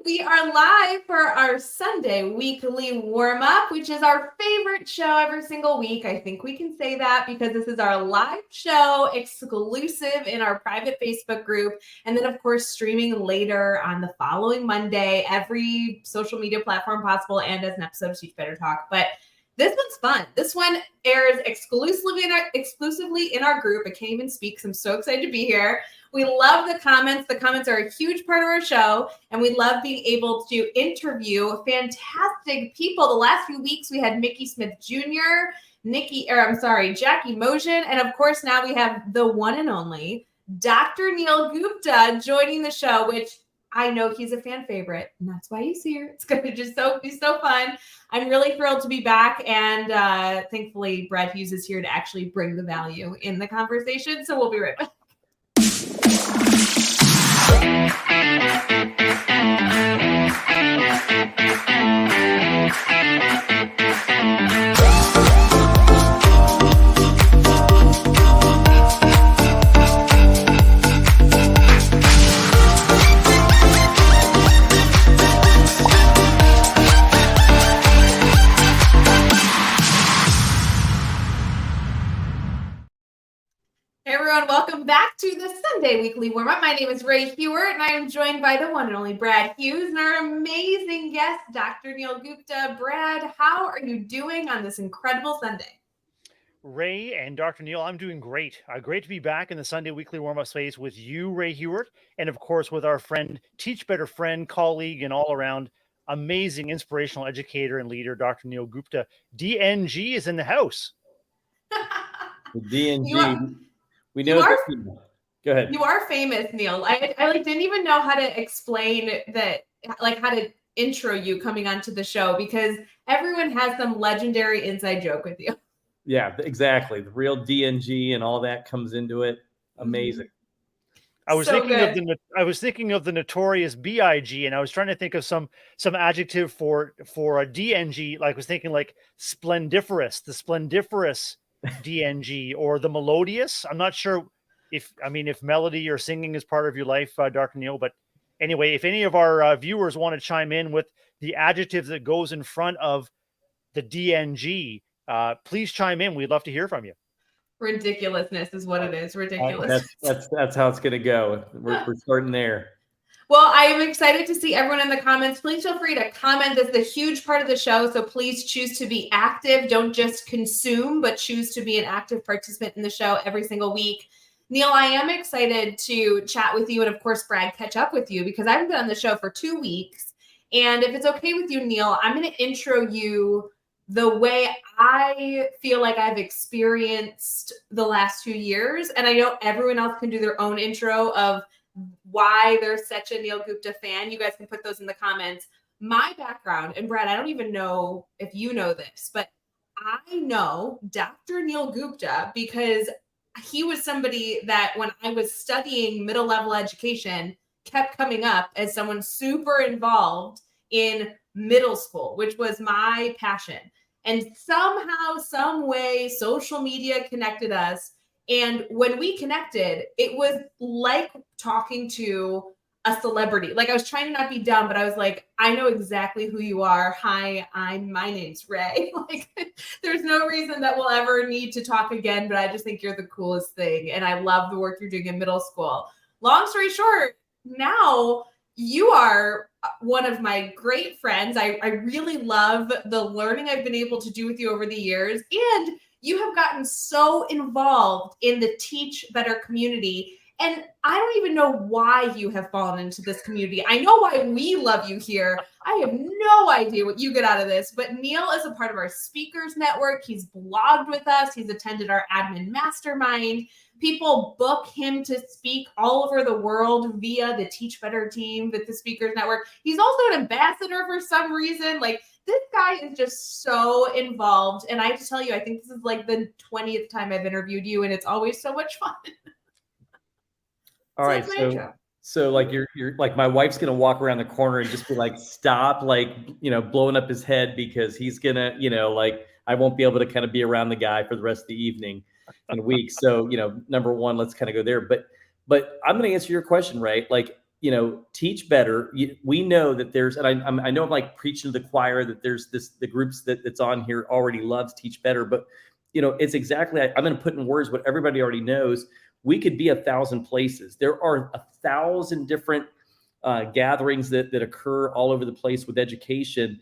We are live for our Sunday weekly warm-up, which is our favorite show every single week. I think we can say that because this is our live show exclusive in our private Facebook group. And then, of course, streaming later on the following Monday, every social media platform possible, and as an episode of Teach Better Talk. But this one's fun. This one airs exclusively in our group. I can't even speak, so I'm so excited to be here. We love the comments. The comments are a huge part of our show, and we love being able to interview fantastic people. The last few weeks, we had Mickey Smith Jr., Jackie Motion, and of course, now we have the one and only Dr. Neil Gupta joining the show, which I know he's a fan favorite, and that's why he's here. It's going to just be so fun. I'm really thrilled to be back, and thankfully, Brad Hughes is here to actually bring the value in the conversation, so we'll be right back. Hey everyone, welcome back to the Sunday Weekly Warm-Up. My name is Ray Hewert, and I am joined by the one and only Brad Hughes and our amazing guest, Dr. Neil Gupta. Brad, how are you doing on this incredible Sunday? Ray and Dr. Neil, I'm doing great. Great to be back in the Sunday Weekly Warm-Up space with you, Ray Hewert, and of course with our friend, Teach Better friend, colleague, and all-around amazing inspirational educator and leader, Dr. Neil Gupta. DNG is in the house. DNG. We know that. Go ahead. You are famous, Neil. I didn't even know how to explain that, how to intro you coming onto the show, because everyone has some legendary inside joke with you. Yeah, exactly. The real DNG and all that comes into it. Amazing. I was thinking of the notorious BIG, and I was trying to think of some adjective for a DNG. Like I was thinking like splendiferous, the splendiferous DNG, or the melodious. I'm not sure if melody or singing is part of your life, Dr. Neil. But anyway, if any of our viewers want to chime in with the adjective that goes in front of the DNG, please chime in. We'd love to hear from you. Ridiculousness is what it is. Ridiculous. That's how it's going to go. We're starting there. Well, I am excited to see everyone in the comments. Please feel free to comment. This is a huge part of the show, so please choose to be active. Don't just consume, but choose to be an active participant in the show every single week. Neil, I am excited to chat with you, and of course, Brad, catch up with you, because I haven't been on the show for 2 weeks. And if it's okay with you, Neil, I'm going to intro you the way I feel like I've experienced the last 2 years. And I know everyone else can do their own intro of why they're such a Neil Gupta fan. You guys can put those in the comments. My background, and Brad, I don't even know if you know this, but I know Dr. Neil Gupta because he was somebody that when I was studying middle level education kept coming up as someone super involved in middle school, which was my passion. And somehow, some way, social media connected us. And when we connected, it was like talking to a celebrity. Like, I was trying to not be dumb, but I was like, I know exactly who you are. Hi, my name's Ray. Like, there's no reason that we'll ever need to talk again, but I just think you're the coolest thing. And I love the work you're doing in middle school. Long story short, now you are one of my great friends. I really love the learning I've been able to do with you over the years. And you have gotten so involved in the Teach Better community. And I don't even know why you have fallen into this community. I know why we love you here. I have no idea what you get out of this, but Neil is a part of our speakers network. He's blogged with us. He's attended our admin mastermind. People book him to speak all over the world via the Teach Better team with the speakers network. He's also an ambassador for some reason. Like, this guy is just so involved. And I have to tell you, I think this is like the 20th time I've interviewed you, and it's always so much fun. All right. So like you're like, my wife's going to walk around the corner and just be like, stop, like, blowing up his head, because he's going to, like, I won't be able to kind of be around the guy for the rest of the evening and week. So, number one, let's kind of go there. But I'm going to answer your question, right? Like, teach better. We know that there's, and I know I'm like preaching to the choir that there's the groups that's on here already loves Teach Better, but it's exactly, I'm going to put in words what everybody already knows. We could be 1,000 places. There are 1,000 different gatherings that occur all over the place with education,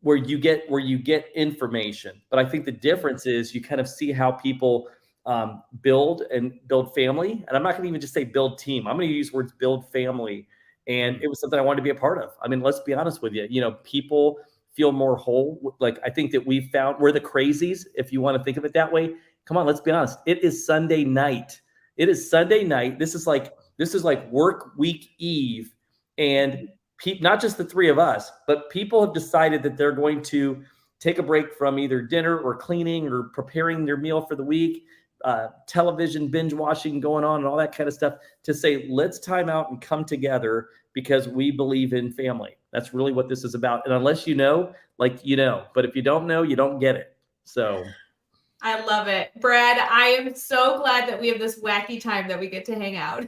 where you get information. But I think the difference is you kind of see how people build family. And I'm not going to even just say build team. I'm going to use words build family. And it was something I wanted to be a part of. I mean, let's be honest with you. People feel more whole. Like, I think that we're the crazies, if you want to think of it that way. Come on, let's be honest. It is Sunday night. This is like work week eve. And not just the three of us, but people have decided that they're going to take a break from either dinner or cleaning or preparing their meal for the week, television binge watching going on and all that kind of stuff, to say, let's time out and come together because we believe in family. That's really what this is about. And unless but if you don't know, you don't get it. So I love it. Brad, I am so glad that we have this wacky time that we get to hang out.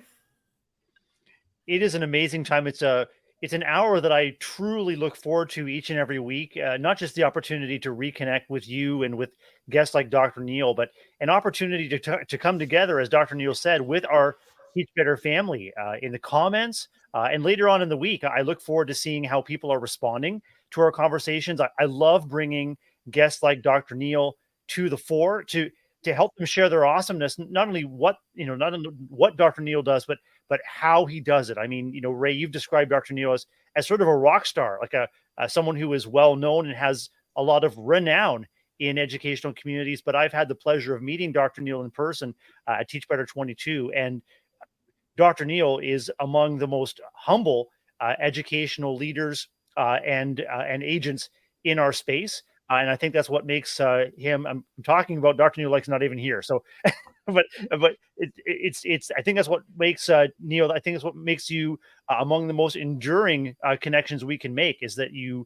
It is an amazing time. It's an hour that I truly look forward to each and every week. Not just the opportunity to reconnect with you and with guests like Dr. Neil, but an opportunity to come together, as Dr. Neil said, with our Teach Better family in the comments. And later on in the week, I look forward to seeing how people are responding to our conversations. I love bringing guests like Dr. Neil to the fore to help them share their awesomeness, not only what Dr. Neil does, but how he does it. I mean, Ray, you've described Dr. Neil as sort of a rock star, like someone who is well known and has a lot of renown in educational communities. But I've had the pleasure of meeting Dr. Neil in person at Teach Better 22, and Dr. Neil is among the most humble educational leaders and agents in our space. And I think that's what makes him. I'm talking about Dr. Neil like he's not even here. So, but it's. I think that's what makes Neil. I think it's what makes you among the most enduring connections we can make. Is that you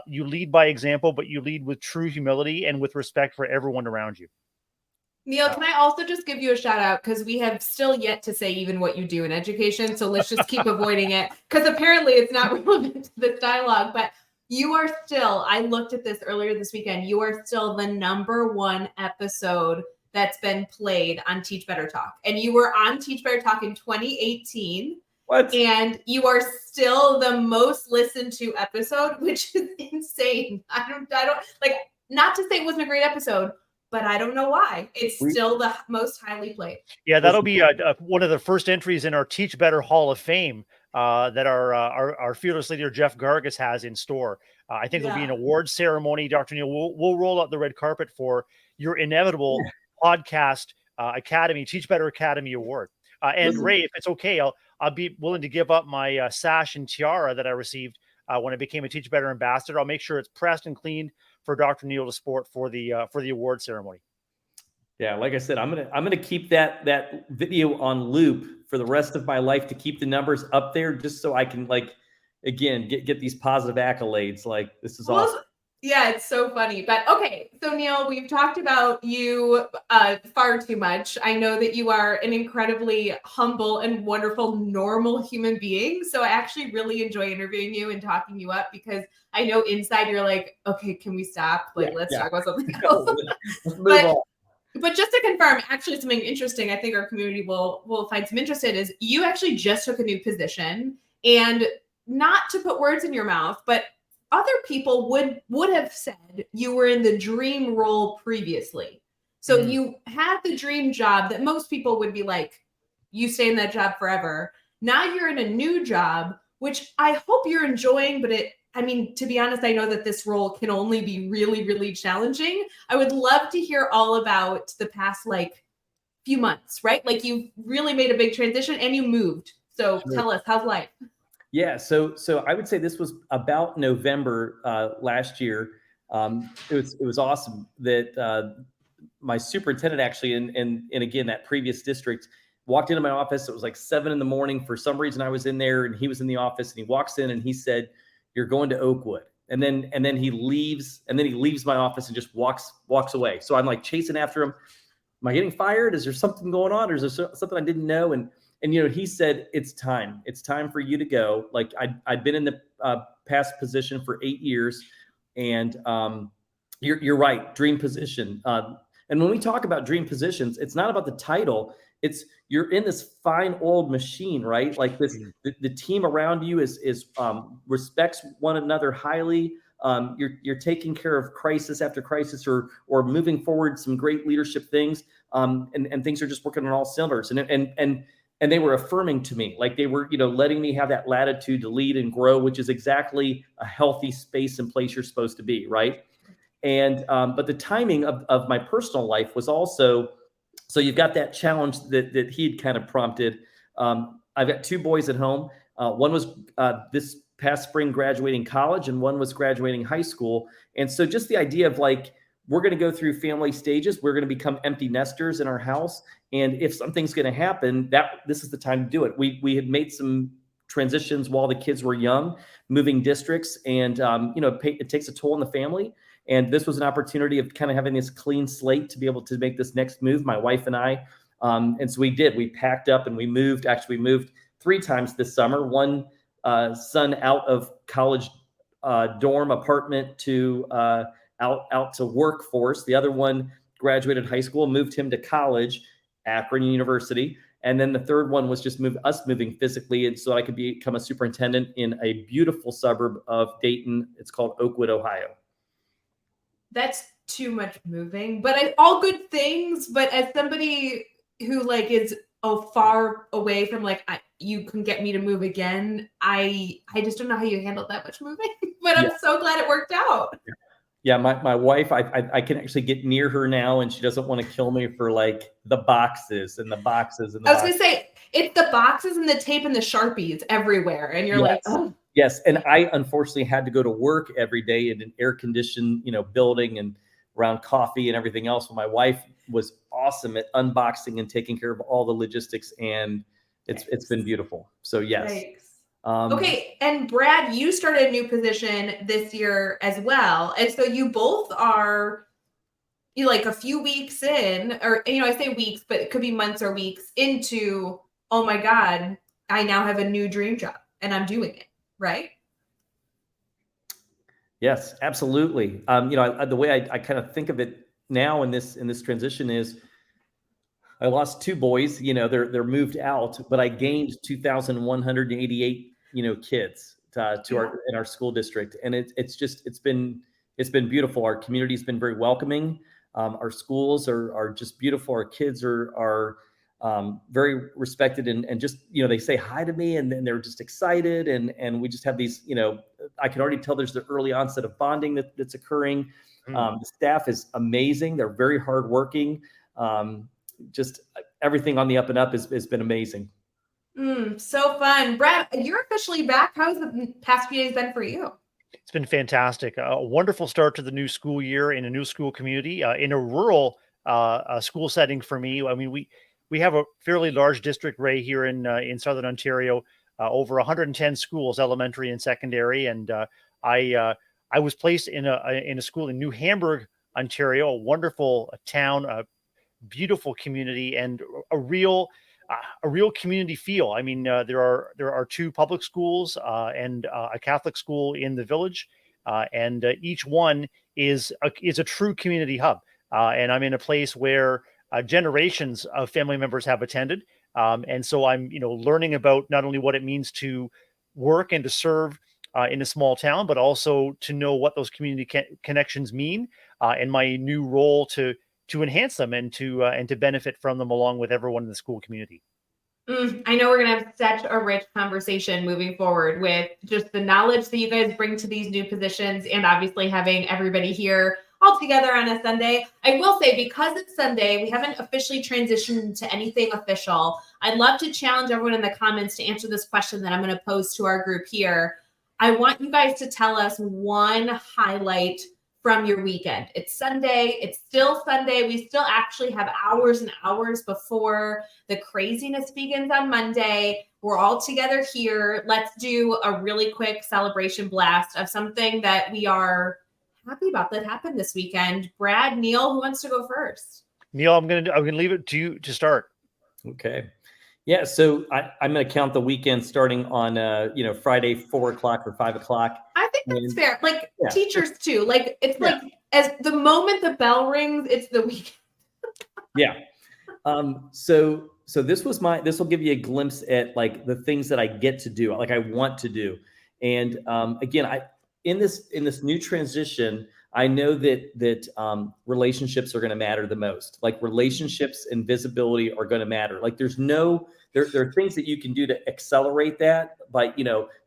lead by example, but you lead with true humility and with respect for everyone around you. Neil, can I also just give you a shout out, because we have still yet to say even what you do in education. So let's just keep avoiding it, because apparently it's not relevant to this dialogue. But you are still, I looked at this earlier this weekend, you are still the #1 episode that's been played on Teach Better Talk. And you were on Teach Better Talk in 2018. What? And you are still the most listened to episode, which is insane. I don't like, not to say it wasn't a great episode, but I don't know why. It's still the most highly played. Yeah, that'll be one of the first entries in our Teach Better Hall of Fame that our fearless leader, Jeff Gargas, has in store. I think there'll be an award ceremony. Dr. Neil, we'll roll out the red carpet for your inevitable podcast Academy, Teach Better Academy Award. And Ray, if it's okay, I'll be willing to give up my sash and tiara that I received when I became a Teach Better ambassador. I'll make sure it's pressed and cleaned for Dr. Neil to sport for the award ceremony. Yeah, like I said, I'm gonna keep that video on loop for the rest of my life to keep the numbers up there, just so I can again get these positive accolades. Like, this is awesome. Yeah, it's so funny. But okay, so Neil, we've talked about you far too much. I know that you are an incredibly humble and wonderful, normal human being. So I actually really enjoy interviewing you and talking you up, because I know inside you're like, okay, can we stop? Let's talk about something else. Let's move on. But just to confirm, actually something interesting I think our community will find some interest in is you actually just took a new position, and not to put words in your mouth, but other people would have said you were in the dream role previously. So you had the dream job that most people would be like, you stay in that job forever. Now you're in a new job, which I hope you're enjoying, but to be honest, I know that this role can only be really, really challenging. I would love to hear all about the past few months, right? Like, you really made a big transition and you moved. So Tell us, how's life? Yeah, so I would say this was about November last year. It was awesome that my superintendent actually, and again, that previous district, walked into my office. It was like 7 a.m. For some reason, I was in there and he was in the office, and he walks in and he said, "You're going to Oakwood." And then he leaves my office and just walks away. So I'm like chasing after him. Am I getting fired? Is there something going on? Or is there something I didn't know? And And, he said, it's time for you to go. Like I'd been in the past position for 8 years, and you're right. Dream position. And when we talk about dream positions, it's not about the title. It's you're in this fine old machine, right? Like this, the team around you is respects one another highly. You're taking care of crisis after crisis, or moving forward some great leadership things, and things are just working on all cylinders. And they were affirming to me, like they were, letting me have that latitude to lead and grow, which is exactly a healthy space and place you're supposed to be, right? And but the timing of my personal life was also, so you've got that challenge that he'd kind of prompted. I've got 2 boys at home. One was this past spring graduating college, and one was graduating high school. And so just the idea of like, we're going to go through family stages. We're going to become empty nesters in our house. And if something's going to happen, this is the time to do it. We had made some transitions while the kids were young, moving districts, and it takes a toll on the family. And this was an opportunity of kind of having this clean slate to be able to make this next move, my wife and I. And so we did. We packed up and we moved. Actually, we moved 3 times this summer. One son out of college dorm apartment to out to workforce. The other one graduated high school, moved him to college, Akron University. And then the third one was just moving physically, and so I could become a superintendent in a beautiful suburb of Dayton. It's called Oakwood, Ohio. That's too much moving, but all good things. But as somebody who is far away from you can get me to move again, I just don't know how you handle that much moving. But I'm so glad it worked out. Yeah, my wife, I can actually get near her now, and she doesn't want to kill me for the boxes and the boxes and the I was gonna say, it's the boxes and the tape and the Sharpies everywhere, and you're like, oh. Yes, and I unfortunately had to go to work every day in an air-conditioned, building and around coffee and everything else. But my wife was awesome at unboxing and taking care of all the logistics, and it's been beautiful. So yes. Thanks. Okay, and Brad, you started a new position this year as well, and so you both are a few weeks in, or I say weeks, but it could be months or weeks into. Oh my God, I now have a new dream job, and I'm doing it. Right? Yes, absolutely. The way I kind of think of it now in this transition is, I lost 2 boys. They're moved out, but I gained 2,188 kids in our school district, and it's been beautiful. Our community's been very welcoming. Our schools are just beautiful. Our kids are very respected, and just, they say hi to me, and then they're just excited. And we just have these, I can already tell there's the early onset of bonding that's occurring. The staff is amazing. They're very hardworking. Just everything on the up and up has been amazing. So fun. Brad, you're officially back. How's the past few days been for you? It's been fantastic. A wonderful start to the new school year in a new school community, in a rural school setting for me. I mean, we have a fairly large district, Ray, here in Southern Ontario, over 110 schools, elementary and secondary. And I was placed in a school in New Hamburg, Ontario, a wonderful town, a beautiful community, and a real community feel. I mean, there are 2 public schools and a Catholic school in the village, and each one is a true community hub. And I'm in a place where generations of family members have attended. And so I'm, learning about not only what it means to work and to serve in a small town, but also to know what those community connections mean, and my new role to enhance them and to benefit from them along with everyone in the school community. I know we're going to have such a rich conversation moving forward with just the knowledge that you guys bring to these new positions, and obviously having everybody here all together on a Sunday. I will say, because it's Sunday, we haven't officially transitioned to anything official. I'd love to challenge everyone in the comments to answer this question that I'm going to pose to our group here. I want you guys to tell us one highlight from your weekend. It's Sunday. It's still Sunday. We still actually have hours and hours before the craziness begins on Monday. We're all together here. Let's do a really quick celebration blast of something that we are happy about that happened this weekend. Brad, Neil, who wants to go first? Neil, I'm gonna leave it to you to start. Okay. Yeah, so I'm going to count the weekend starting on Friday 4 o'clock or 5 o'clock. I think that's fair. Like teachers too. Like it's like as the moment the bell rings, it's the weekend. Yeah. So this will give you a glimpse at like the things that I get to do, like I want to do. And again, in this new transition, I know that relationships are going to matter the most. Like relationships and visibility are going to matter. Like there are things that you can do to accelerate that by,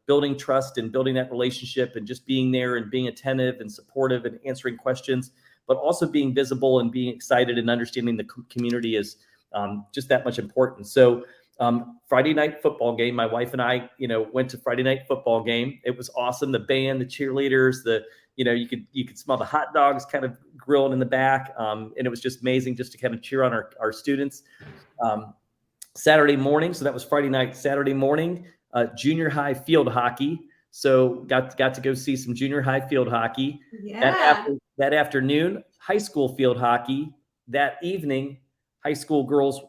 building trust and building that relationship and just being there and being attentive and supportive and answering questions, but also being visible and being excited and understanding the community is just that much important. So Friday night football game, my wife and I, went to Friday night football game. It was awesome. The band, the cheerleaders, you could smell the hot dogs kind of grilling in the back. And it was just amazing just to kind of cheer on our students. Saturday morning, so that was Friday night. Saturday morning, junior high field hockey. So got to go see some junior high field hockey. Yeah. That afternoon, high school field hockey. That evening, high school girls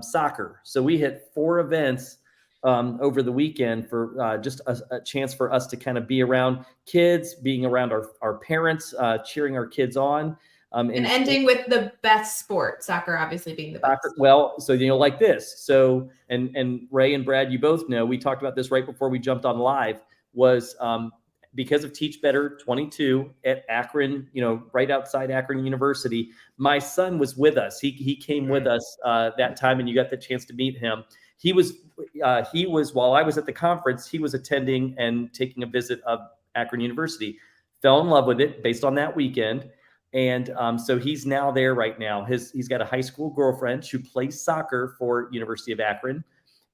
soccer. So we had 4 events over the weekend for just a chance for us to kind of be around kids, being around our parents, cheering our kids on. And ending with the best sport, soccer obviously being the best. Well, so like this. So and Ray and Brad, you both know, we talked about this right before we jumped on live, was because of Teach Better 22 at Akron, right outside Akron University. My son was with us. He came with us that time, and you got the chance to meet him. He was while I was at the conference, he was attending and taking a visit of Akron University. Fell in love with it based on that weekend. And so he's now there right now. He's got a high school girlfriend who plays soccer for University of Akron,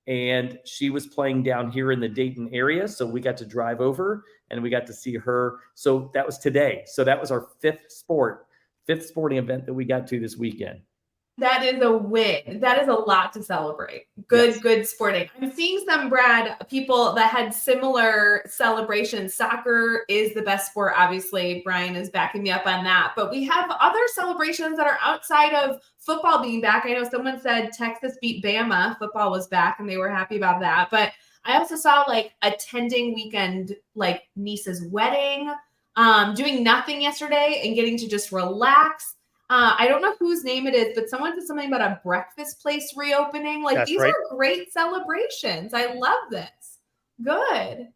and she was playing down here in the Dayton area. So we got to drive over and we got to see her. So that was today. So that was our fifth sporting event that we got to this weekend. That is a win. That is a lot to celebrate. Good sporting. I'm seeing some, Brad, people that had similar celebrations. Soccer is the best sport. Obviously, Brian is backing me up on that. But we have other celebrations that are outside of football being back. I know someone said Texas beat Bama. Football was back and they were happy about that. But I also saw like attending weekend, like niece's wedding, doing nothing yesterday and getting to just relax. I don't know whose name it is, but someone said something about a breakfast place reopening. Like these are great celebrations. I love this. Good.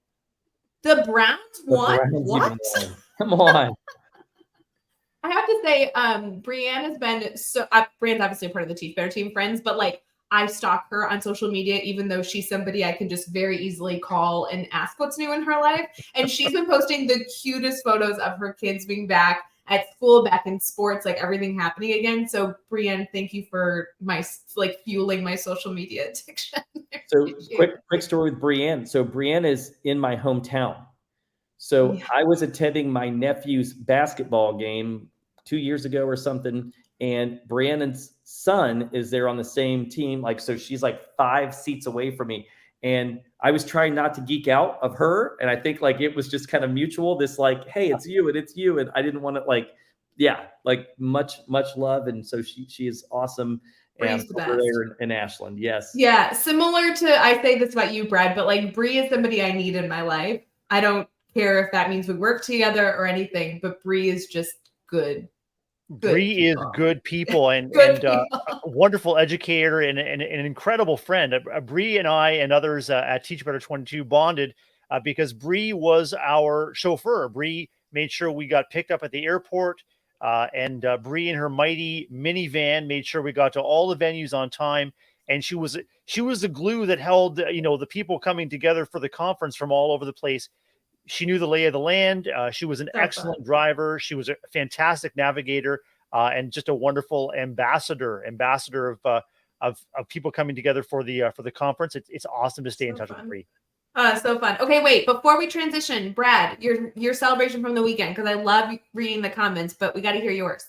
The Browns won? What? Come on. I have to say, Brienne has been so. Brienne's obviously a part of the Teach Better team, friends, but like I stalk her on social media, even though she's somebody I can just very easily call and ask what's new in her life. And she's been posting the cutest photos of her kids being back at school, back in sports, like everything happening again. So Brienne, thank you for fueling my social media addiction. So quick story with Brienne. So Brienne is in my hometown. So I was attending my nephew's basketball game 2 years ago or something. And Brianna's son is there on the same team. So she's like 5 seats away from me. And I was trying not to geek out of her. And I think it was just kind of mutual, this hey, it's you and it's you. And I didn't want to much love. And so she is awesome. And over there in Ashland. Yes. Yeah. Similar to, I say this about you, Brad, but Bree is somebody I need in my life. I don't care if that means we work together or anything, but Bree is just good. Bree is good people and a wonderful educator and an incredible friend. Bree and I and others at Teach Better 22 bonded because Bree was our chauffeur. Bree made sure we got picked up at the airport, and Bree in her mighty minivan made sure we got to all the venues on time. And she was the glue that held the people coming together for the conference from all over the place. She knew the lay of the land. She was an excellent driver. She was a fantastic navigator and just a wonderful ambassador of people coming together for the conference. It's awesome to stay in touch with Bree. So fun. Okay, wait, before we transition, Brad, your celebration from the weekend, because I love reading the comments, but we got to hear yours.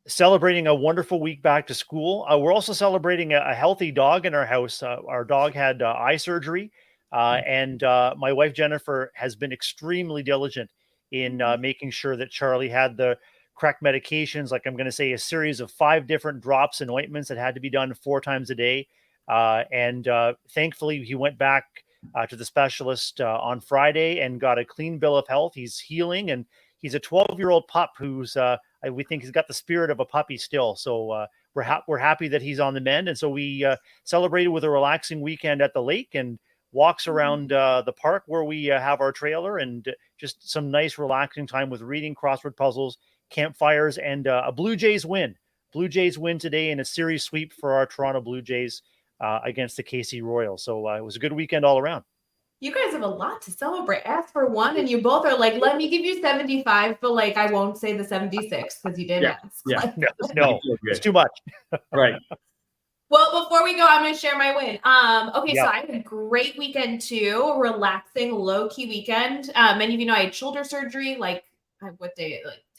Celebrating a wonderful week back to school. We're also celebrating a healthy dog in our house. Our dog had eye surgery. And my wife, Jennifer, has been extremely diligent in making sure that Charlie had the correct medications. I'm going to say a series of 5 different drops and ointments that had to be done 4 times a day. And thankfully, he went back to the specialist on Friday and got a clean bill of health. He's healing, and he's a 12-year-old pup who's we think he's got the spirit of a puppy still. So we're happy that he's on the mend. And so we celebrated with a relaxing weekend at the lake and walks around the park where we have our trailer, and just some nice relaxing time with reading, crossword puzzles, campfires, and a Blue Jays win. Blue Jays win today in a series sweep for our Toronto Blue Jays against the KC Royals. So it was a good weekend all around. You guys have a lot to celebrate. Ask for one, and you both are like, let me give you 75, but like, I won't say the 76 because you didn't ask. Yeah. Like, no, it's too much. Right. Well, before we go, I'm going to share my win. So I had a great weekend too, a relaxing, low-key weekend. Many of you know I had shoulder surgery, like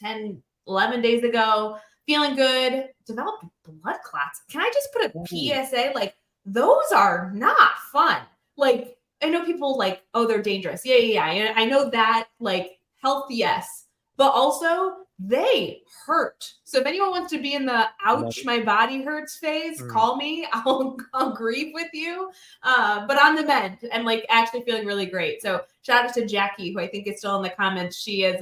10, 11 days ago. Feeling good, developed blood clots. Can I just put a PSA? Like, those are not fun. Like, I know people like, oh, they're dangerous. Yeah. I know that, like, health, yes. But also, they hurt. So if anyone wants to be in the ouch, my body hurts phase, call me. I'll grieve with you. But on the mend and like actually feeling really great. So shout out to Jackie, who I think is still in the comments. She is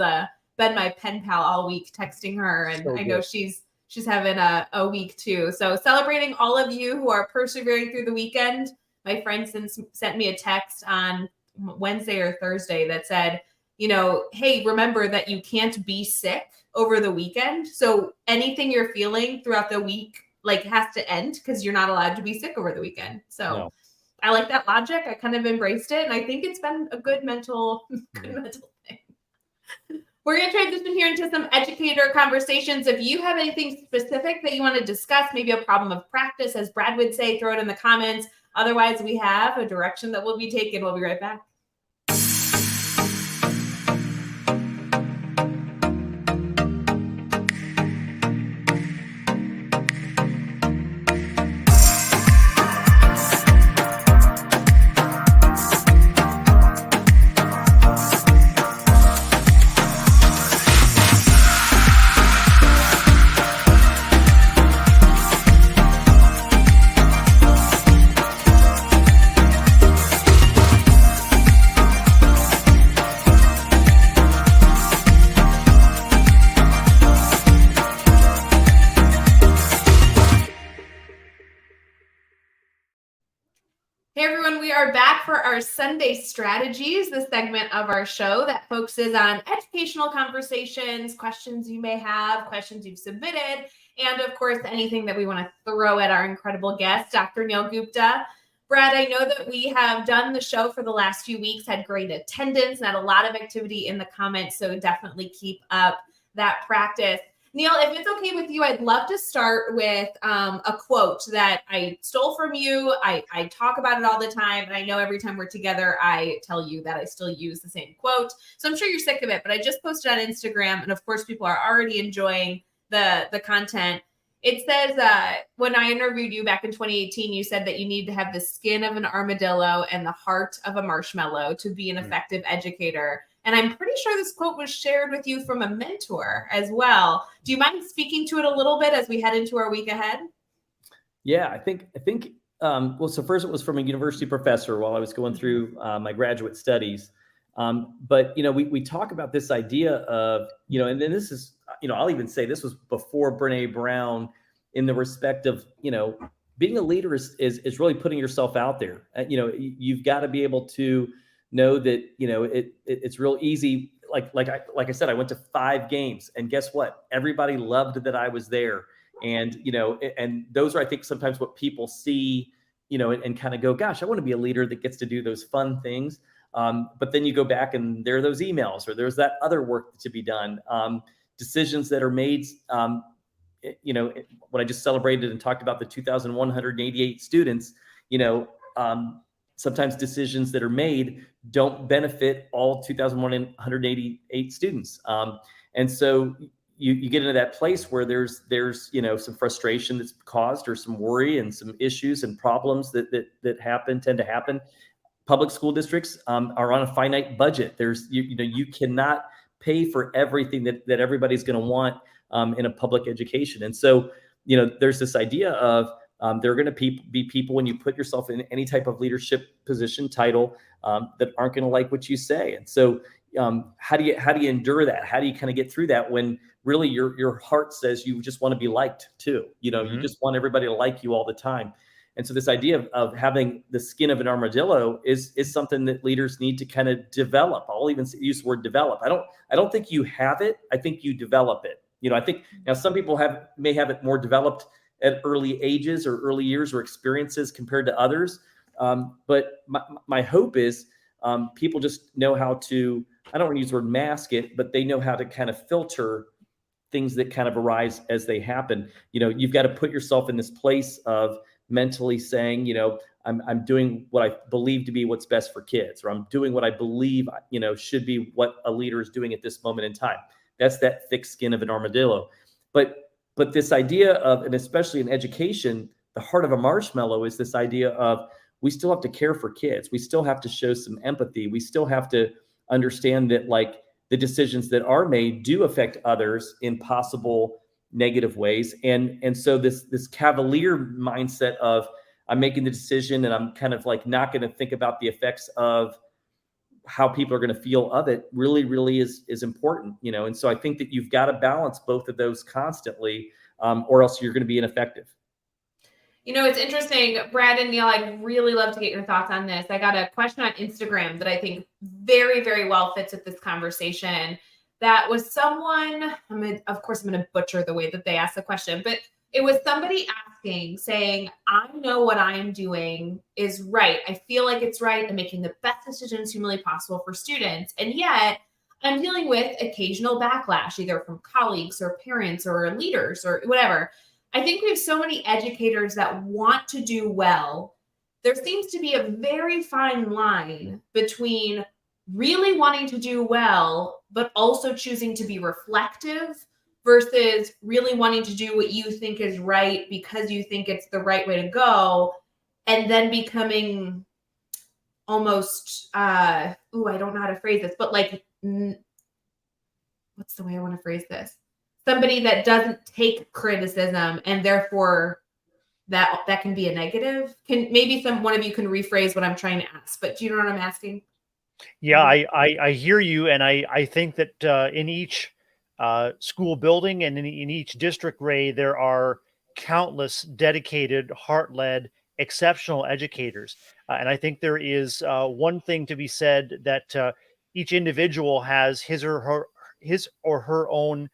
been my pen pal all week, texting her. And so I know she's having a week too. So celebrating all of you who are persevering through the weekend. My friend sent me a text on Wednesday or Thursday that said, you know, hey, remember that you can't be sick over the weekend. So anything you're feeling throughout the week, like, has to end because you're not allowed to be sick over the weekend. So I like that logic. I kind of embraced it. And I think it's been a good mental thing. We're going to transition here into some educator conversations. If you have anything specific that you want to discuss, maybe a problem of practice, as Brad would say, throw it in the comments. Otherwise, we have a direction that will be taken. We'll be right back. Our Sunday Strategies, the segment of our show that focuses on educational conversations, questions you may have, questions you've submitted, and of course, anything that we want to throw at our incredible guest, Dr. Neil Gupta. Brad, I know that we have done the show for the last few weeks, had great attendance, and had a lot of activity in the comments, so definitely keep up that practice. Neil, if it's okay with you, I'd love to start with a quote that I stole from you. I talk about it all the time, and I know every time we're together, I tell you that I still use the same quote. So I'm sure you're sick of it, but I just posted on Instagram, and of course, people are already enjoying the content. It says, when I interviewed you back in 2018, you said that you need to have the skin of an armadillo and the heart of a marshmallow to be an effective educator. And I'm pretty sure this quote was shared with you from a mentor as well. Do you mind speaking to it a little bit as we head into our week ahead? Yeah, I think. Well, so first it was from a university professor while I was going through my graduate studies. But, you know, we talk about this idea of, you know, and then this is, you know, I'll even say this was before Brene Brown, in the respect of, you know, being a leader is really putting yourself out there. You know, you've got to be able to know that, you know, it's real easy. Like I said, I went to 5 games, and guess what? Everybody loved that I was there. And, you know, and those are, I think, sometimes what people see, you know, and kind of go, gosh, I want to be a leader that gets to do those fun things. But then you go back and there are those emails, or there's that other work to be done, decisions that are made. You know, when I just celebrated and talked about the 2,188 students, you know, sometimes decisions that are made don't benefit all 2,188 students. And so you get into that place where there's, you know, some frustration that's caused, or some worry and some issues and problems that tend to happen. Public school districts are on a finite budget. There's, you know, you cannot pay for everything that everybody's going to want in a public education. And so, you know, there's this idea of, There are going to be people when you put yourself in any type of leadership position, title, that aren't going to like what you say. And so how do you endure that? How do you kind of get through that when really your heart says you just want to be liked too? You just want everybody to like you all the time. And so this idea of having the skin of an armadillo is something that leaders need to kind of develop. I'll even use the word develop. I don't think you have it. I think you develop it. I think now some people may have it more developed at early ages or early years or experiences compared to others. But my hope is people just know how to, I don't want to use the word mask it, but they know how to kind of filter things that kind of arise as they happen. You've got to put yourself in this place of mentally saying, I'm doing what I believe to be what's best for kids, or I'm doing what I believe, should be what a leader is doing at this moment in time. That's that thick skin of an armadillo. But this idea of, and especially in education, the heart of a marshmallow is this idea of we still have to care for kids. We still have to show some empathy. We still have to understand that like the decisions that are made do affect others in possible negative ways. And so this cavalier mindset of I'm making the decision and I'm kind of like not going to think about the effects of how people are going to feel of it really is important, And so I think that you've got to balance both of those constantly, or else you're going to be ineffective. It's interesting, Brad and Neil, I'd really love to get your thoughts on this. I got a question on Instagram that I think very, very well fits with this conversation. That was someone, of course, I'm going to butcher the way that they asked the question, but it was somebody saying, I know what I'm doing is right. I feel like it's right. I'm making the best decisions humanly possible for students. And yet I'm dealing with occasional backlash, either from colleagues or parents or leaders or whatever. I think we have so many educators that want to do well. There seems to be a very fine line between really wanting to do well, but also choosing to be reflective versus really wanting to do what you think is right because you think it's the right way to go, and then becoming almost, I don't know how to phrase this, but like, what's the way I want to phrase this? Somebody that doesn't take criticism and therefore that can be a negative. Maybe one of you can rephrase what I'm trying to ask, but do you know what I'm asking? Yeah, I hear you. And I think that in each school building and in each district, Ray, there are countless dedicated, heart-led, exceptional educators. And I think there is one thing to be said that each individual has his or her own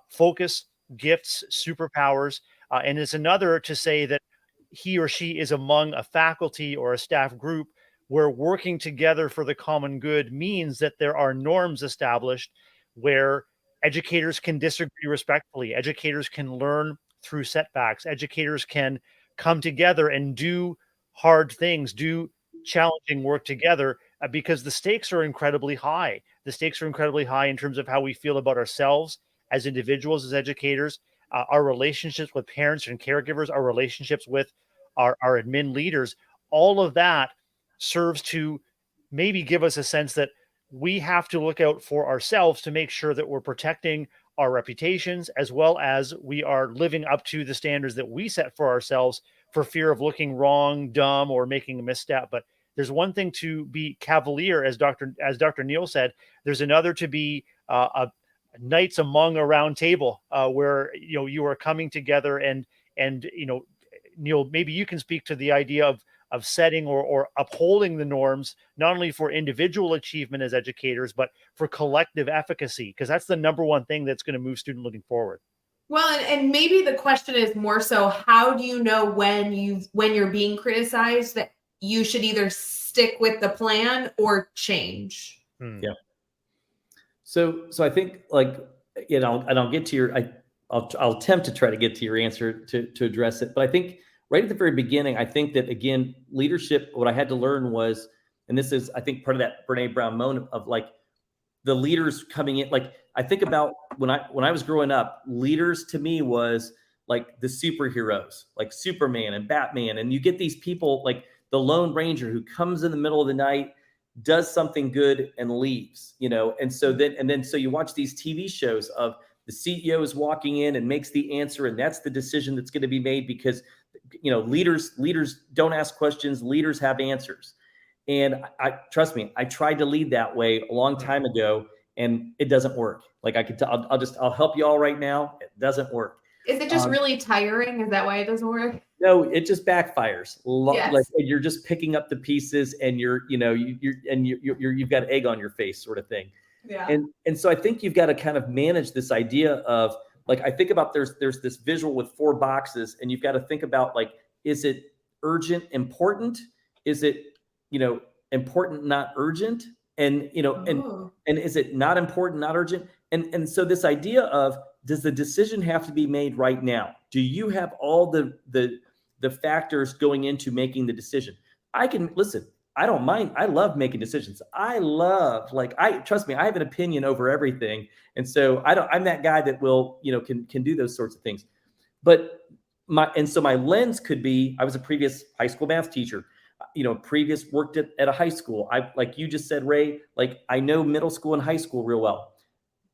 focus, gifts, superpowers. And it's another to say that he or she is among a faculty or a staff group where working together for the common good means that there are norms established where educators can disagree respectfully. Educators can learn through setbacks. Educators can come together and do hard things, do challenging work together because the stakes are incredibly high. The stakes are incredibly high in terms of how we feel about ourselves as individuals, as educators, our relationships with parents and caregivers, our relationships with our admin leaders. All of that serves to maybe give us a sense that we have to look out for ourselves to make sure that we're protecting our reputations as well as we are living up to the standards that we set for ourselves for fear of looking wrong, dumb, or making a misstep. But there's one thing to be cavalier, as Dr. Neil said. There's another to be a knights among a round table where you are coming together and Neil, maybe you can speak to the idea of setting or upholding the norms, not only for individual achievement as educators, but for collective efficacy, because that's the number one thing that's going to move student looking forward. Well, and maybe the question is more so, how do you know when you're being criticized that you should either stick with the plan or change? Yeah. So I think and I'll get to your, I'll attempt to try to get to your answer to address it. But I think right at the very beginning, I think that again, leadership, what I had to learn was, and this is, I think, part of that Brene Brown moment of like the leaders coming in. Like I think about when I was growing up, leaders to me was like the superheroes, like Superman and Batman. And you get these people like the Lone Ranger who comes in the middle of the night, does something good and leaves, And so so you watch these TV shows of the CEO is walking in and makes the answer. And that's the decision that's going to be made because leaders don't ask questions. Leaders have answers. And I trust me, I tried to lead that way a long time ago, and it doesn't work. Like I'll help you all right now. It doesn't work. Is it just really tiring? Is that why it doesn't work? No, it just backfires. Yes. Like you're just picking up the pieces, and you've got egg on your face, sort of thing. Yeah. And so I think you've got to kind of manage this idea of, like, I think about there's this visual with 4 boxes, and you've got to think about, like, is it urgent, important? Is it, important, not urgent? And, and is it not important, not urgent? And so this idea of, does the decision have to be made right now? Do you have all the factors going into making the decision? Listen, I don't mind. I love making decisions. Trust me, I have an opinion over everything. And so I'm that guy that will, can do those sorts of things. But my lens could be, I was a previous high school math teacher, worked at a high school. Like you just said, Ray, like I know middle school and high school real well.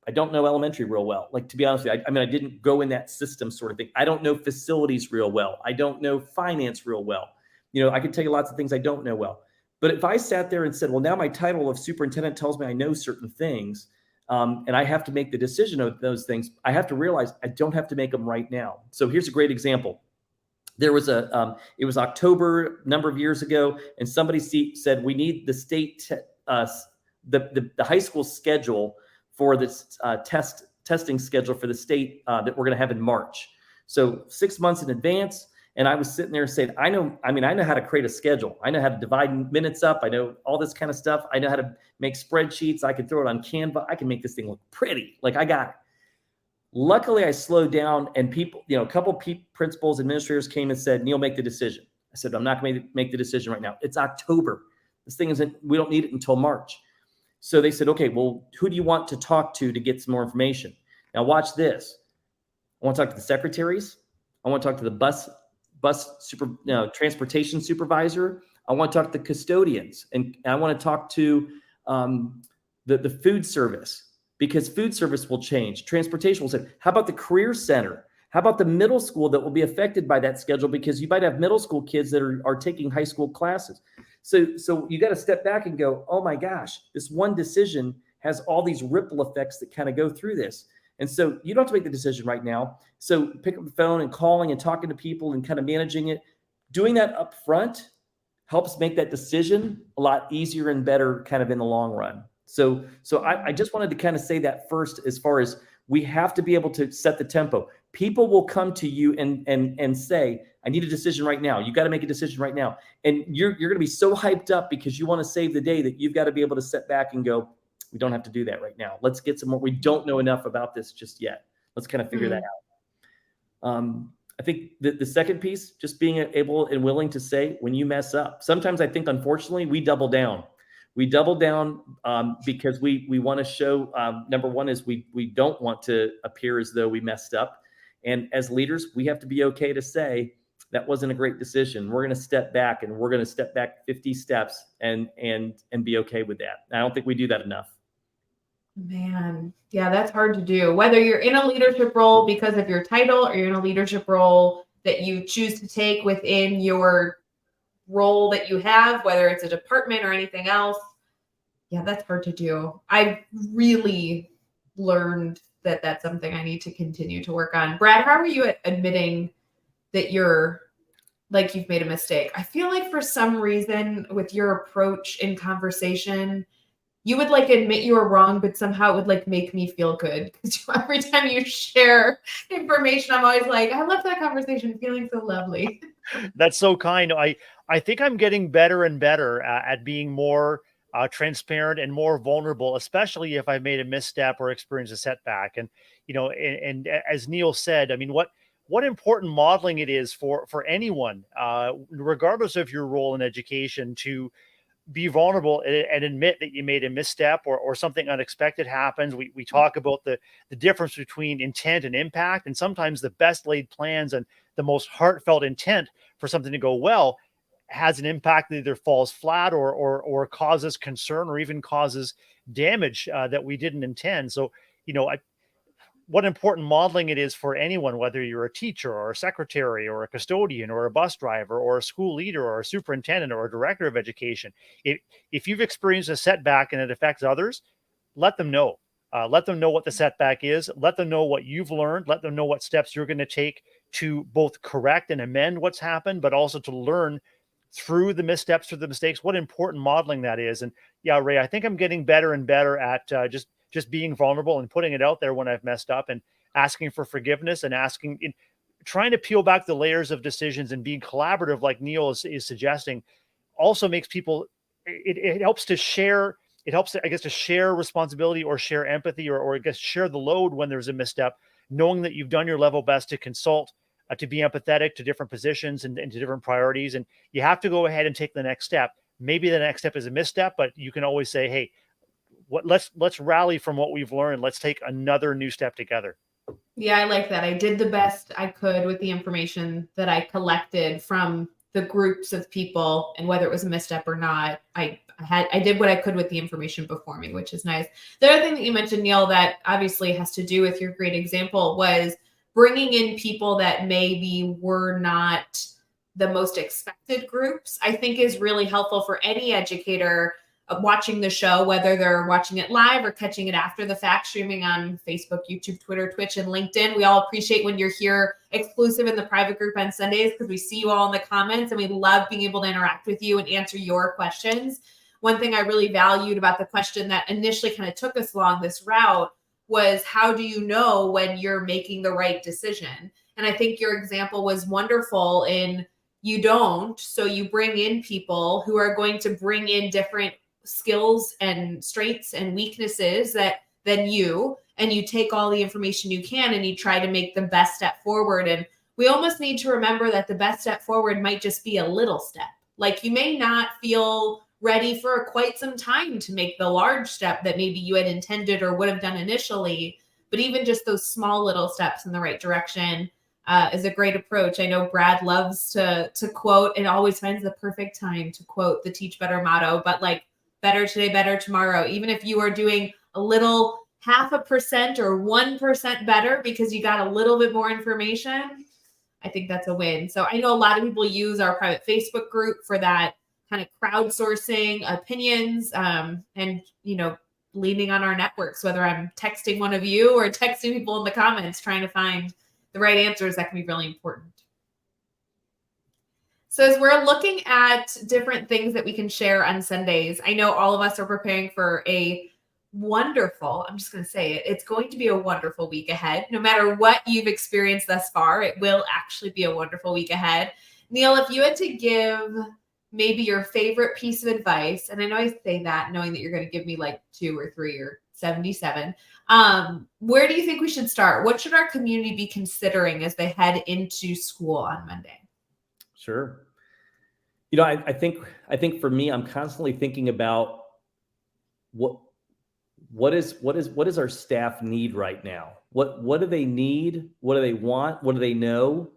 I don't know elementary real well. Like, to be honest with you, I didn't go in that system sort of thing. I don't know facilities real well. I don't know finance real well. I can tell you lots of things I don't know well. But if I sat there and said, well, now my title of superintendent tells me I know certain things, and I have to make the decision of those things, I have to realize I don't have to make them right now. So here's a great example. There was it was October a number of years ago, and somebody said, we need the state, the high school schedule for this testing schedule for the state that we're going to have in March. So 6 months in advance. And I was sitting there saying, I know how to create a schedule. I know how to divide minutes up. I know all this kind of stuff. I know how to make spreadsheets. I can throw it on Canva. I can make this thing look pretty. Like, I got it. Luckily, I slowed down, and people, a couple principals, administrators came and said, Neil, make the decision. I said, I'm not going to make the decision right now. It's October. This thing we don't need it until March. So they said, okay, well, who do you want to talk to get some more information? Now watch this. I want to talk to the secretaries. I want to talk to the bus transportation supervisor. I want to talk to the custodians, and I want to talk to the food service, because food service will change. Transportation will say, how about the career center? How about the middle school that will be affected by that schedule, because you might have middle school kids that are taking high school classes. So you got to step back and go, oh my gosh, this one decision has all these ripple effects that kind of go through this. And so you don't have to make the decision right now. So pick up the phone and calling and talking to people and kind of managing it. Doing that up front helps make that decision a lot easier and better kind of in the long run. So I just wanted to kind of say that first, as far as we have to be able to set the tempo. People will come to you and say, I need a decision right now. You got to make a decision right now. And you're going to be so hyped up because you want to save the day that you've got to be able to sit back and go, we don't have to do that right now. Let's get some more. We don't know enough about this just yet. Let's kind of figure that out. I think the second piece, just being able and willing to say when you mess up. Sometimes I think, unfortunately, we double down. We double down because we want to show, number one is we don't want to appear as though we messed up. And as leaders, we have to be okay to say, that wasn't a great decision. We're going to step back, and we're going to step back 50 steps and be okay with that. I don't think we do that enough. Man, yeah, that's hard to do. Whether you're in a leadership role because of your title, or you're in a leadership role that you choose to take within your role that you have, whether it's a department or anything else. Yeah, that's hard to do. I've really learned that that's something I need to continue to work on. Brad, how are you at admitting that you've made a mistake? I feel like for some reason with your approach in conversation, you would admit you were wrong, but somehow it would make me feel good. Because every time you share information, I'm always like, I left that conversation feeling so lovely. That's so kind. I think I'm getting better and better at being more transparent and more vulnerable, especially if I made a misstep or experienced a setback. And, and as Neil said, I mean, what important modeling it is for anyone, regardless of your role in education, to be vulnerable and admit that you made a misstep or something unexpected happens. We talk about the difference between intent and impact, and sometimes the best laid plans and the most heartfelt intent for something to go well has an impact that either falls flat or causes concern or even causes damage that we didn't intend. So, what important modeling it is for anyone, whether you're a teacher or a secretary or a custodian or a bus driver or a school leader or a superintendent or a director of education. If you've experienced a setback and it affects others, let them know. Let them know what the setback is. Let them know what you've learned. Let them know what steps you're going to take to both correct and amend what's happened, but also to learn through the missteps, through the mistakes, what important modeling that is. And yeah, Ray, I think I'm getting better and better at just being vulnerable and putting it out there when I've messed up and asking for forgiveness and trying to peel back the layers of decisions and being collaborative, like Neil is suggesting, also makes people, it helps to share. It helps, I guess, to share responsibility or share empathy or I guess share the load when there's a misstep, knowing that you've done your level best to consult, to be empathetic to different positions and to different priorities. And you have to go ahead and take the next step. Maybe the next step is a misstep, but you can always say, hey, let's rally from what we've learned. Let's take another new step together. Yeah, I like that. I did the best I could with the information that I collected from the groups of people, and whether it was a misstep or not, I did what I could with the information before me, which is nice. The other thing that you mentioned, Neil, that obviously has to do with your great example was bringing in people that maybe were not the most expected groups, I think is really helpful for any educator watching the show, whether they're watching it live or catching it after the fact, streaming on Facebook, YouTube, Twitter, Twitch, and LinkedIn. We all appreciate when you're here exclusive in the private group on Sundays because we see you all in the comments and we love being able to interact with you and answer your questions. One thing I really valued about the question that initially kind of took us along this route was, how do you know when you're making the right decision? And I think your example was wonderful in you don't. So you bring in people who are going to bring in different skills and strengths and weaknesses than you, and you take all the information you can and you try to make the best step forward. And we almost need to remember that the best step forward might just be a little step. Like, you may not feel ready for quite some time to make the large step that maybe you had intended or would have done initially, but even just those small little steps in the right direction is a great approach. I know Brad loves to quote and always finds the perfect time to quote the Teach Better motto, but like, better today, better tomorrow. Even if you are doing a little 0.5% or 1% better because you got a little bit more information, I think that's a win. So I know a lot of people use our private Facebook group for that kind of crowdsourcing opinions and, leaning on our networks, whether I'm texting one of you or texting people in the comments, trying to find the right answers. That can be really important. So as we're looking at different things that we can share on Sundays, I know all of us are preparing for a wonderful, I'm just going to say it, it's going to be a wonderful week ahead. No matter what you've experienced thus far, it will actually be a wonderful week ahead. Neil, if you had to give maybe your favorite piece of advice, and I know I say that knowing that you're going to give me like 2 or 3 or 77, where do you think we should start? What should our community be considering as they head into school on Monday? Sure. I think for me, I'm constantly thinking about what is our staff need right now? What do they need? What do they want? What do they know?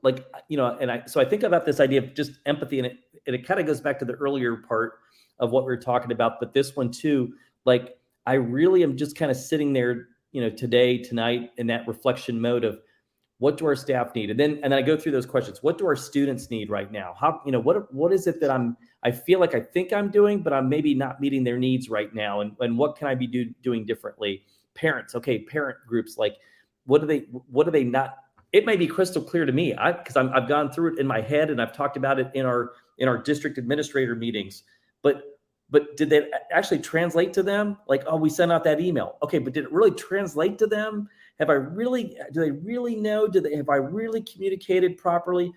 So I think about this idea of just empathy, and it kind of goes back to the earlier part of what we were talking about, but this one too, like, I really am just kind of sitting there, today, tonight, in that reflection mode of, what do our staff need? And then I go through those questions. What do our students need right now? How, what is it that I feel like I think I'm doing, but I'm maybe not meeting their needs right now? And what can I be doing differently? Parents, okay, parent groups, like, what do they not? It may be crystal clear to me, because I've gone through it in my head and I've talked about it in our district administrator meetings, but did that actually translate to them? Like, oh, we sent out that email. Okay, but did it really translate to them? Do they really know? Have I really communicated properly?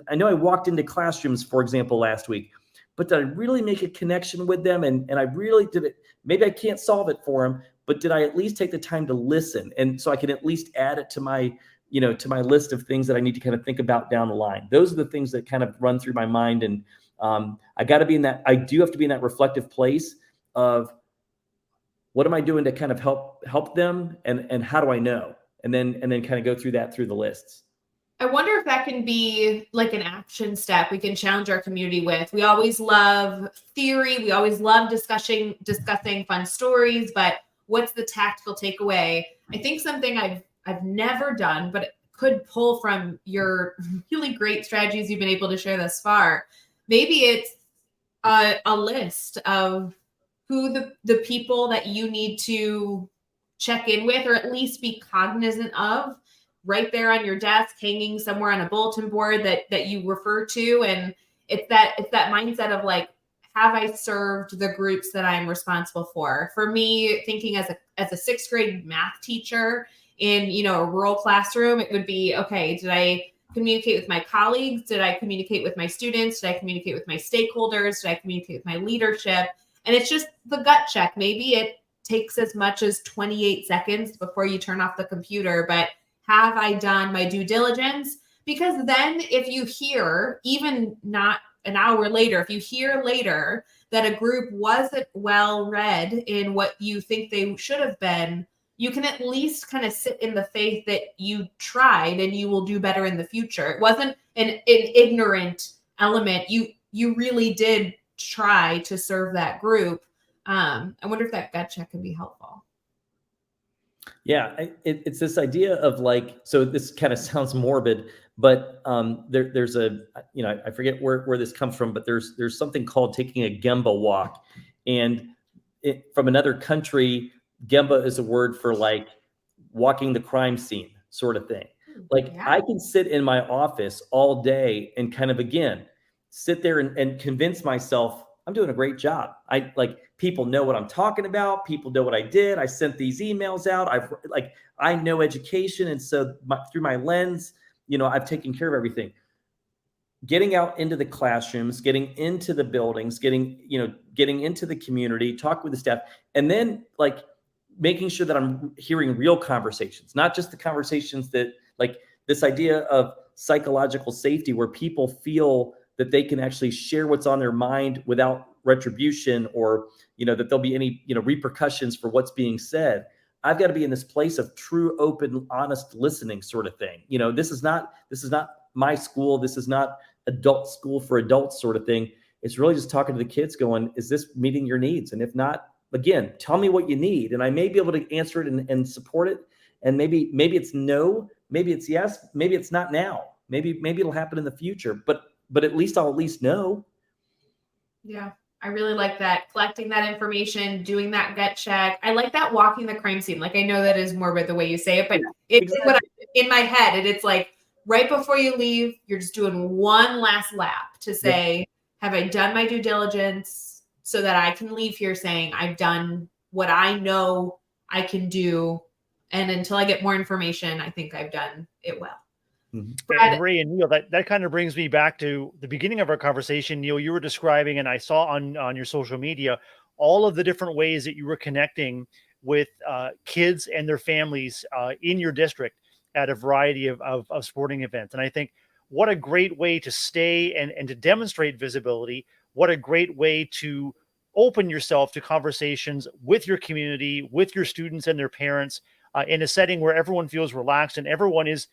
I know I walked into classrooms, for example, last week, but did I really make a connection with them? And I really did it. Maybe I can't solve it for them, but did I at least take the time to listen? And so I can at least add it to my list of things that I need to kind of think about down the line. Those are the things that kind of run through my mind. And I do have to be in that reflective place of, what am I doing to kind of help them, and how do I know? And then kind of go through the lists. I wonder if that can be like an action step we can challenge our community with. We always love theory. We always love discussing fun stories, but what's the tactical takeaway? I think something I've never done, but could pull from your really great strategies you've been able to share thus far. Maybe it's a list of who the people that you need to check in with, or at least be cognizant of, right there on your desk, hanging somewhere on a bulletin board that you refer to. And it's that mindset of like, have I served the groups that I'm responsible for? For me, thinking as a sixth grade math teacher in, a rural classroom, it would be, okay, did I communicate with my colleagues? Did I communicate with my students? Did I communicate with my stakeholders? Did I communicate with my leadership? And it's just the gut check. Maybe it takes as much as 28 seconds before you turn off the computer, but have I done my due diligence? Because then if you hear, even not an hour later, if you hear later that a group wasn't well read in what you think they should have been, you can at least kind of sit in the faith that you tried and you will do better in the future. It wasn't an ignorant element. You really did try to serve that group. I wonder if that gut check could be helpful. Yeah, it's this idea of like, so this kind of sounds morbid, but there's a, I forget where this comes from, but there's something called taking a Gemba walk. And from another country, Gemba is a word for like walking the crime scene sort of thing. Like, yeah. I can sit in my office all day and kind of, again, sit there and convince myself I'm doing a great job. People know what I'm talking about. People know what I did. I sent these emails out. I know education. And so through my lens, I've taken care of everything. Getting out into the classrooms, getting into the buildings, getting into the community, talk with the staff, and then like making sure that I'm hearing real conversations, not just the conversations that like this idea of psychological safety where people feel that they can actually share what's on their mind without retribution or, that there'll be any, repercussions for what's being said. I've got to be in this place of true, open, honest listening sort of thing. This is not my school. This is not adult school for adults sort of thing. It's really just talking to the kids going, is this meeting your needs? And if not, again, tell me what you need. And I may be able to answer it and support it. And maybe it's no, maybe it's yes, maybe it's not now. Maybe it'll happen in the future, but at least I'll know. Yeah. I really like that. Collecting that information, doing that gut check. I like that walking the crime scene. Like, I know that is morbid the way you say it, but it's exactly. In my head. And it's like right before you leave, you're just doing one last lap to say, have I done my due diligence so that I can leave here saying I've done what I know I can do. And until I get more information, I think I've done it well. And Ray and Neil, that kind of brings me back to the beginning of our conversation. Neil, you were describing, and I saw on your social media, all of the different ways that you were connecting with kids and their families in your district at a variety of sporting events. And I think what a great way to stay and to demonstrate visibility. What a great way to open yourself to conversations with your community, with your students and their parents in a setting where everyone feels relaxed and everyone is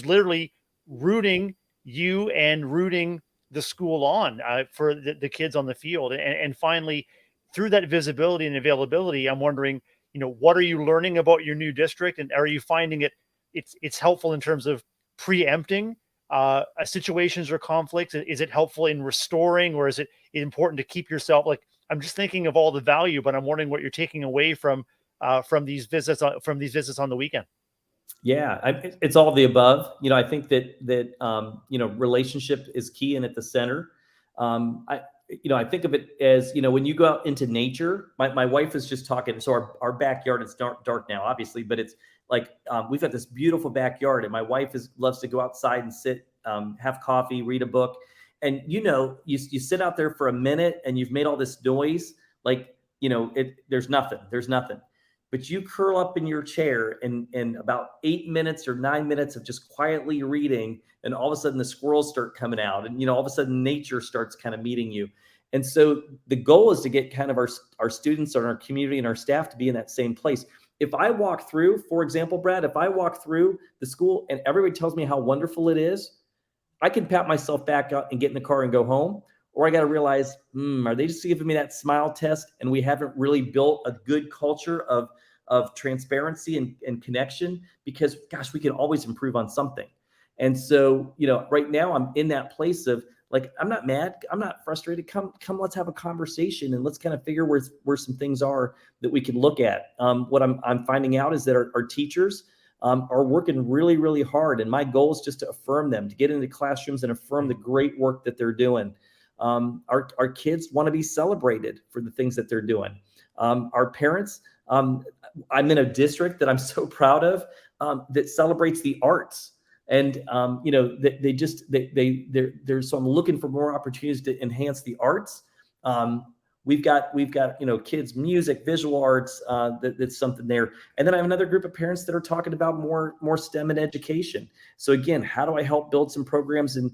literally rooting you and rooting the school on for the kids on the field. And finally, through that visibility and availability, I'm wondering, what are you learning about your new district? And are you finding it's helpful in terms of preempting situations or conflicts? Is it helpful in restoring, or is it important to keep yourself I'm just thinking of all the value, but I'm wondering what you're taking away from these visits on the weekend. Yeah, it's all of the above. I think that relationship is key and at the center. I think of it as, when you go out into nature, my wife is just talking. So our backyard is dark now, obviously, but it's like, we've got this beautiful backyard and my wife loves to go outside and sit, have coffee, read a book. And, you sit out there for a minute and you've made all this noise, there's nothing. But you curl up in your chair and about 8 minutes or 9 minutes of just quietly reading, and all of a sudden the squirrels start coming out, and all of a sudden nature starts kind of meeting you. And so the goal is to get kind of our students and our community and our staff to be in that same place. If I walk through, for example, Brad, if I walk through the school and everybody tells me how wonderful it is, I can pat myself back up and get in the car and go home. Or I got to realize, are they just giving me that smile test? And we haven't really built a good culture of of transparency and connection, because gosh, we can always improve on something. And so, right now I'm in that place of like, I'm not mad, I'm not frustrated. Come, let's have a conversation and let's kind of figure where some things are that we can look at. What I'm finding out is that our teachers are working really, really hard. And my goal is just to affirm them, to get into classrooms and affirm the great work that they're doing. Our kids want to be celebrated for the things that they're doing. Our parents, I'm in a district that I'm so proud of, that celebrates the arts. And there's, so I'm looking for more opportunities to enhance the arts. We've got kids, music, visual arts, that's something there. And then I have another group of parents that are talking about more STEM and education. So again, how do I help build some programs and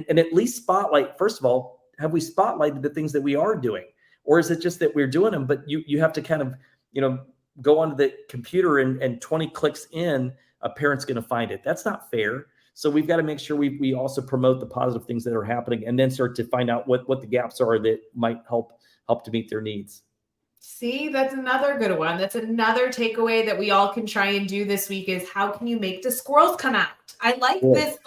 at least spotlight, first of all, have we spotlighted the things that we are doing? Or is it just that we're doing them, but you have to kind of, go onto the computer and 20 clicks in, a parent's going to find it. That's not fair. So we've got to make sure we also promote the positive things that are happening, and then start to find out what the gaps are that might help to meet their needs. See, that's another good one. That's another takeaway that we all can try and do this week is, how can you make the squirrels come out? I like this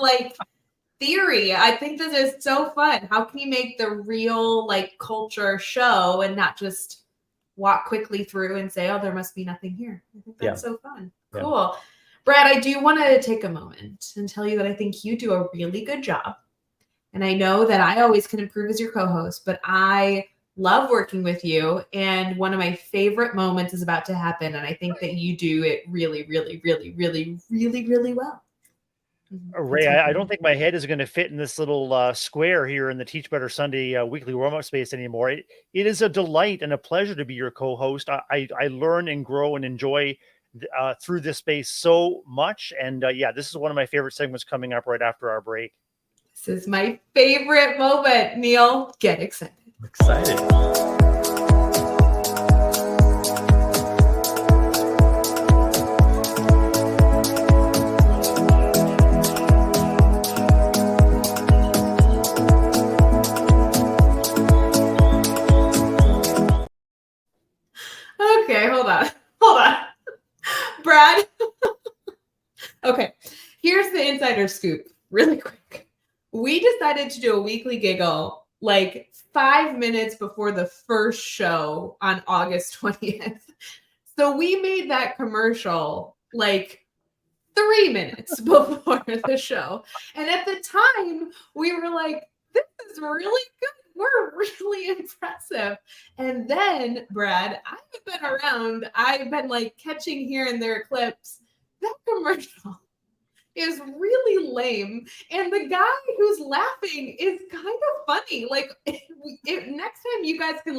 theory. I think this is so fun. How can you make the real culture show and not just walk quickly through and say, oh, there must be nothing here? I think that's so fun. Cool. Brad, I do want to take a moment and tell you that I think you do a really good job. And I know that I always can improve as your co-host, but I love working with you. And one of my favorite moments is about to happen. And I think that you do it really, really, really, really, really, really well. Ray, I don't think my head is going to fit in this little square here in the Teach Better Sunday weekly warm-up space anymore. It is a delight and a pleasure to be your co-host. I learn and grow and enjoy through this space so much. And this is one of my favorite segments coming up right after our break. This is my favorite moment, Neil. Get excited. I'm excited. Okay, hold on. Brad. Okay, here's the insider scoop really quick. We decided to do a weekly giggle 5 minutes before the first show on August 20th. So we made that commercial 3 minutes before the show. And at the time, we were like, this is really good. We're really impressive. And then, Brad, I haven't been around. I've been catching here and there clips. That commercial is really lame. And the guy who's laughing is kind of funny. Next time you guys can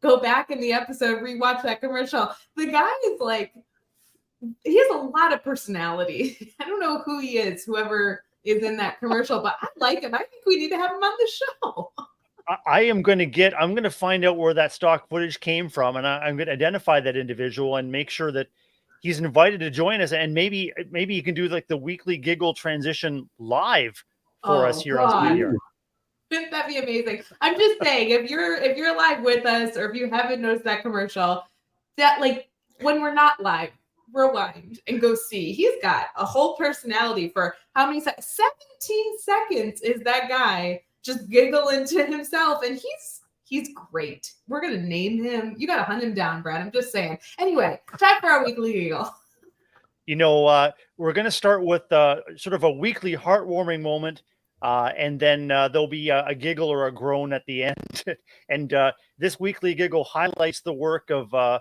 go back in the episode, rewatch that commercial. The guy is he has a lot of personality. I don't know who he is, whoever is in that commercial, but I like him. I think we need to have him on the show. I'm going to find out where that stock footage came from, and I'm going to identify that individual and make sure that he's invited to join us. And maybe you can do the weekly giggle transition live for us here on Studio. Wouldn't that be amazing? I'm just saying, if you're live with us, or if you haven't noticed that commercial, that when we're not live, rewind and go see. He's got a whole personality for how many seconds? 17 seconds is that guy just giggling to himself, and he's great. We're gonna name him. You gotta hunt him down, Brad. I'm just saying. Anyway, time for our weekly giggle. We're gonna start with sort of a weekly heartwarming moment, and then there'll be a giggle or a groan at the end. And this weekly giggle highlights the work of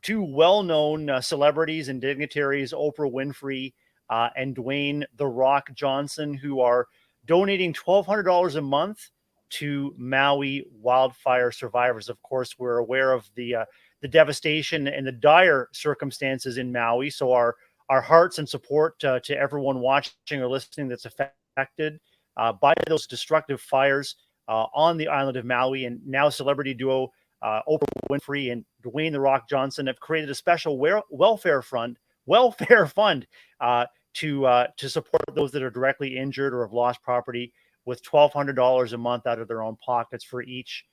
two well-known celebrities and dignitaries, Oprah Winfrey and Dwayne "The Rock" Johnson, who are donating $1,200 a month to Maui wildfire survivors. Of course, we're aware of the devastation and the dire circumstances in Maui. So our hearts and support to everyone watching or listening that's affected by those destructive fires on the island of Maui. And now celebrity duo Oprah Winfrey and Dwayne "The Rock" Johnson have created a special welfare fund to support those that are directly injured or have lost property, with $1,200 a month out of their own pockets for each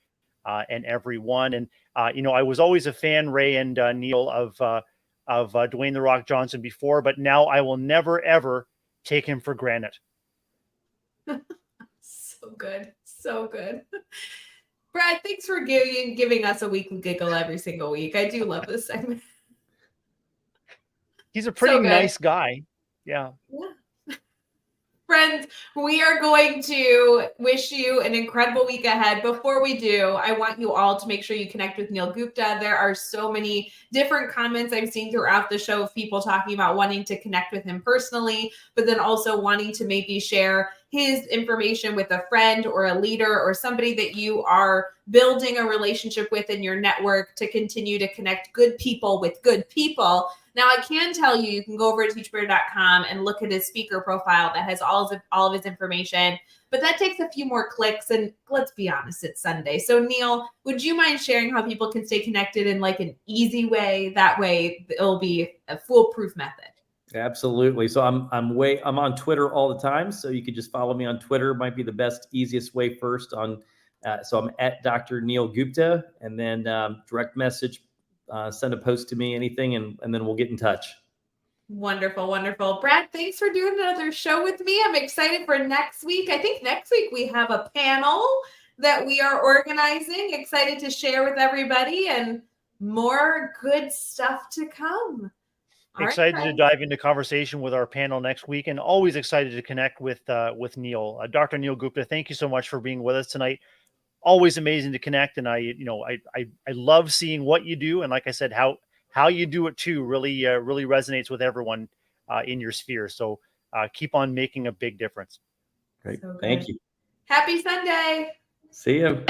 and every one. And I was always a fan, Ray and Neil, of Dwayne The Rock Johnson before, but now I will never, ever take him for granted. So good. So good. Brad, thanks for giving us a weekly giggle every single week. I do love this segment. He's a pretty nice guy. Yeah. Friends, we are going to wish you an incredible week ahead. Before we do, I want you all to make sure you connect with Neil Gupta. There are so many different comments I've seen throughout the show of people talking about wanting to connect with him personally, but then also wanting to maybe share his information with a friend or a leader or somebody that you are building a relationship with in your network to continue to connect good people with good people. Now, I can tell you can go over to teachbetter.com and look at his speaker profile that has all of his information, but that takes a few more clicks, and let's be honest, it's Sunday. So, Neil, would you mind sharing how people can stay connected in like an easy way? That way, it'll be a foolproof method. Absolutely. So I'm on Twitter all the time. So you could just follow me on Twitter. Might be the best, easiest way first on. So I'm at Dr. Neil Gupta, and then direct message, send a post to me, anything, and then we'll get in touch. Wonderful, wonderful. Brad, thanks for doing another show with me. I'm excited for next week. I think next week we have a panel that we are organizing. Excited to share with everybody, and more good stuff to come. Excited to dive into conversation with our panel next week, and always excited to connect with Neil. Dr. Neil Gupta, thank you so much for being with us tonight. Always amazing to connect, and I love seeing what you do, and like I said, how you do it too really resonates with everyone in your sphere. So keep on making a big difference. Great, thank you. Happy Sunday. See you.